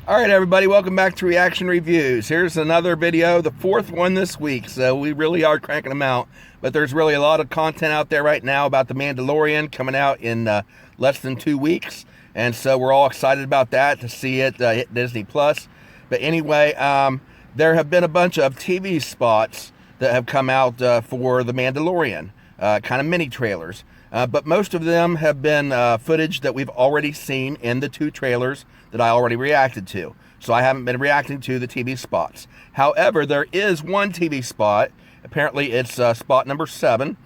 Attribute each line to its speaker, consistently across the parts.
Speaker 1: All right, everybody, welcome back to Reaction Reviews. Here's another video, the fourth one this week, so we really are cranking them out. But there's really a lot of content out there right now about The Mandalorian coming out in less than 2 weeks. And so we're all excited about that, to see it hit Disney+. But anyway, there have been a bunch of TV spots that have come out for The Mandalorian, kind of mini trailers. But most of them have been footage that we've already seen in the 2 trailers that I already reacted to. So I haven't been reacting to the TV spots. However, there is one TV spot, apparently it's spot number 7,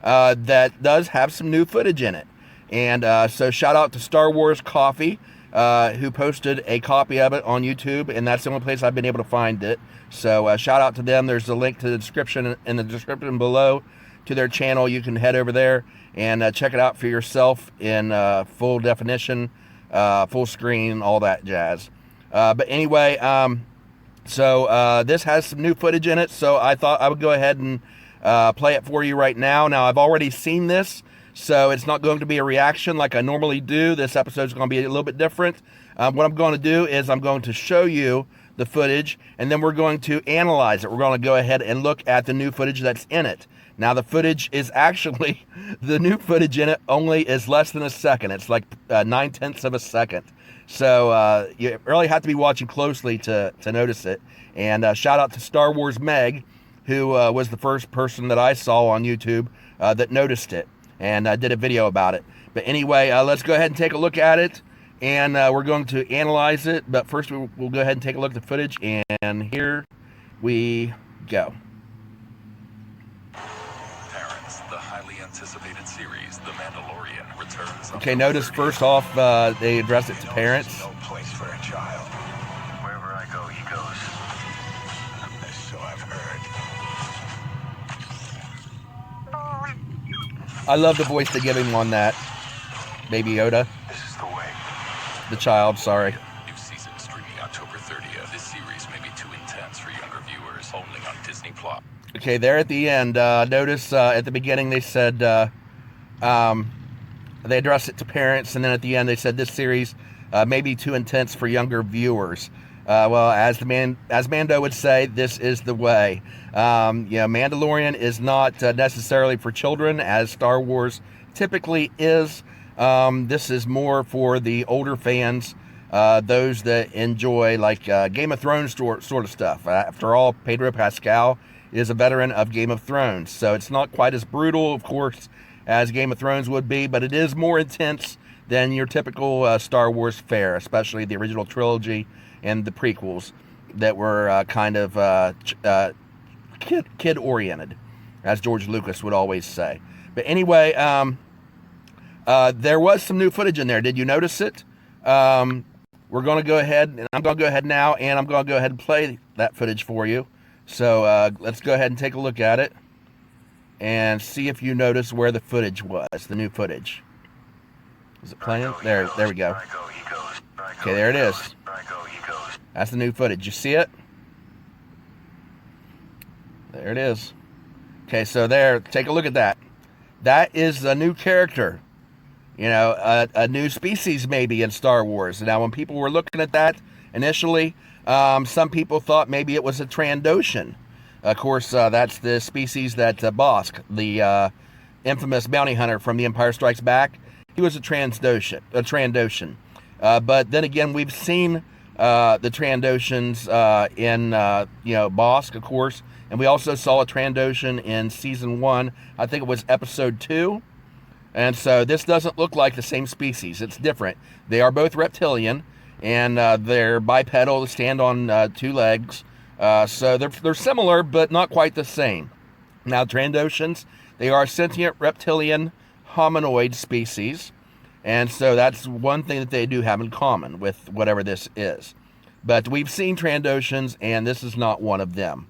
Speaker 1: that does have some new footage in it. And so shout out to Star Wars Coffee, who posted a copy of it on YouTube, and that's the only place I've been able to find it. So shout out to them. There's a link to the description in the description below to their channel. You can head over there and check it out for yourself in full definition, full screen, all that jazz. But anyway, so this has some new footage in it, so I thought I would go ahead and play it for you right now. Now, I've already seen this, so it's not going to be a reaction like I normally do. This episode is going to be a little bit different. What I'm going to do is I'm going to show you the footage, and then we're going to analyze it. We're going to go ahead and look at the new footage that's in it. Now, the footage is actually, the new footage in it only is less than a second. It's like 9/10 of a second. So you really have to be watching closely to notice it. And shout out to Star Wars Meg, who was the first person that I saw on YouTube that noticed it and did a video about it. But anyway, let's go ahead and take a look at it. And we're going to analyze it. But first, we'll go ahead and take a look at the footage. And here we go.
Speaker 2: The highly anticipated series, The Mandalorian, returns.
Speaker 1: Okay, notice first off, they address it to parents.
Speaker 2: No place for a child. Wherever I go, he goes. So I've heard.
Speaker 1: I love the voice they give him on that. Baby Yoda.
Speaker 2: This is the way.
Speaker 1: The child, sorry.
Speaker 2: New season streaming October 30th. This series may be too intense for younger viewers, only on Disney+.
Speaker 1: Okay, there at the end, notice at the beginning they said, they addressed it to parents, and then at the end they said this series may be too intense for younger viewers. Well, as Mando would say, this is the way. Mandalorian is not necessarily for children, as Star Wars typically is. This is more for the older fans, those that enjoy like Game of Thrones sort of stuff. After all, Pedro Pascal is a veteran of Game of Thrones, so it's not quite as brutal, of course, as Game of Thrones would be, but it is more intense than your typical Star Wars fare, especially the original trilogy and the prequels that were kind of kid-oriented, as George Lucas would always say. But anyway, there was some new footage in there. Did you notice it? We're going to go ahead, and I'm going to go ahead now, and I'm going to go ahead and play that footage for you. So let's go ahead and take a look at it and see if you notice where the footage was, the new footage. Is it playing? There we go. Okay, there it is. That's the new footage. You see it? There it is. Okay, so there, take a look at that. That is a new character. You know, a new species maybe in Star Wars. Now, when people were looking at that initially, some people thought maybe it was a Trandoshan. Of course, that's the species that Bosk, the infamous bounty hunter from The Empire Strikes Back, he was a Trandoshan. But then again, we've seen the Trandoshans in Bosk, of course, and we also saw a Trandoshan in season 1. I think it was episode 2. And so this doesn't look like the same species. It's different. They are both reptilian, and they're bipedal, they stand on 2 legs. So they're similar, but not quite the same. Now, Trandoshans, they are sentient reptilian hominoid species. And so that's one thing that they do have in common with whatever this is. But we've seen Trandoshans, and this is not one of them.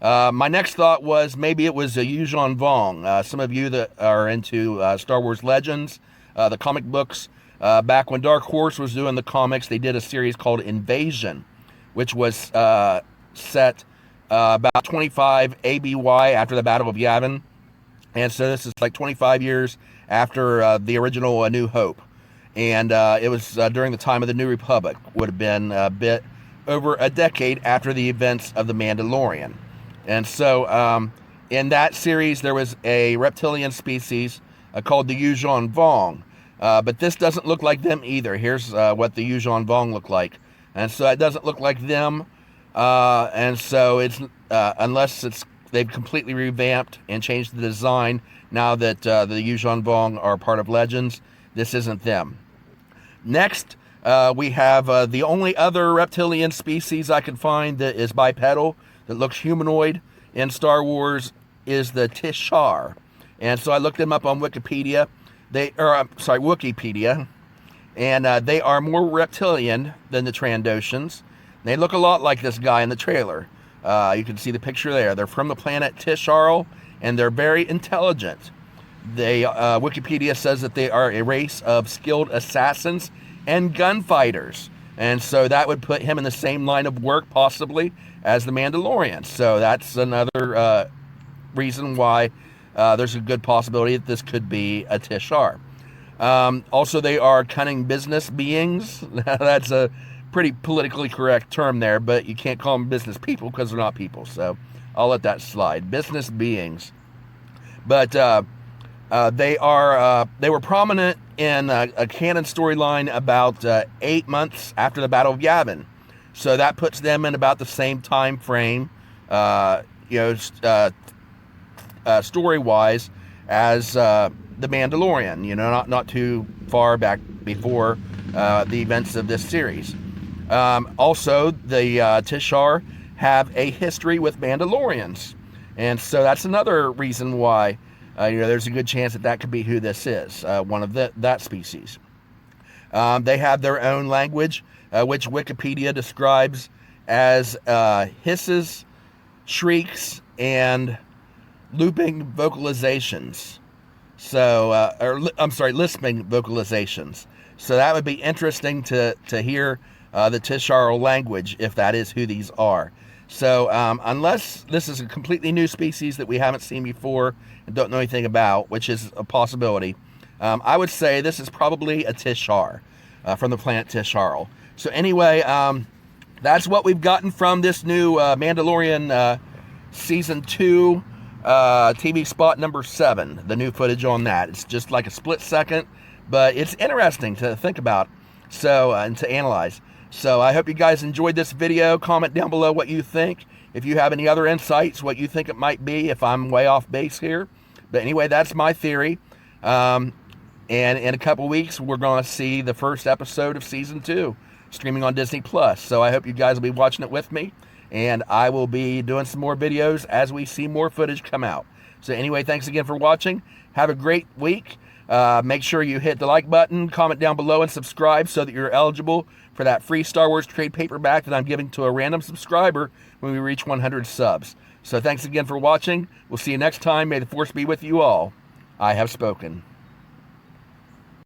Speaker 1: My next thought was maybe it was a Yuuzhan Vong. Some of you that are into Star Wars Legends, the comic books, back when Dark Horse was doing the comics, they did a series called Invasion, which was set about 25 ABY after the Battle of Yavin. And so this is like 25 years after the original A New Hope. And it was during the time of the New Republic. Would have been a bit over a decade after the events of The Mandalorian. And so in that series, there was a reptilian species called the Yuuzhan Vong. But this doesn't look like them either. Here's what the Yuuzhan Vong look like. And so it doesn't look like them. And so it's unless they've completely revamped and changed the design now that the Yuuzhan Vong are part of Legends, this isn't them. Next, we have the only other reptilian species I could find that is bipedal, that looks humanoid in Star Wars, is the Tishar. And so I looked them up on Wikipedia. Wikipedia. And they are more reptilian than the Trandoshans. They look a lot like this guy in the trailer. You can see the picture there. They're from the planet Tisharl, and they're very intelligent. Wikipedia says that they are a race of skilled assassins and gunfighters. And so that would put him in the same line of work, possibly, as the Mandalorian. So that's another reason why there's a good possibility that this could be a Tishar. Also, they are cunning business beings. That's a pretty politically correct term there, but you can't call them business people because they're not people. So I'll let that slide. Business beings. But they were prominent in a canon storyline about 8 months after the Battle of Yavin. So that puts them in about the same time frame, story-wise, as the Mandalorian. Not too far back before the events of this series. Also, the Tishar have a history with Mandalorians, and so that's another reason why there's a good chance that could be who this is, one of that species. They have their own language, which Wikipedia describes as hisses, shrieks, and looping vocalizations. Lisping vocalizations. So that would be interesting to hear the Tisharl language, if that is who these are. So unless this is a completely new species that we haven't seen before and don't know anything about, which is a possibility, I would say this is probably a Tishar from the planet Tisharl. So anyway, that's what we've gotten from this new Mandalorian Season 2 TV spot number 7, the new footage on that. It's just like a split second, but it's interesting to think about and to analyze. So I hope you guys enjoyed this video. Comment down below what you think. If you have any other insights, what you think it might be, if I'm way off base here. But anyway, that's my theory. And in a couple weeks, we're going to see the first episode of Season 2 streaming on Disney+. So I hope you guys will be watching it with me. And I will be doing some more videos as we see more footage come out. So anyway, thanks again for watching. Have a great week. Make sure you hit the like button, comment down below, and subscribe so that you're eligible for that free Star Wars trade paperback that I'm giving to a random subscriber when we reach 100 subs. So thanks again for watching. We'll see you next time. May the Force be with you all. I have spoken.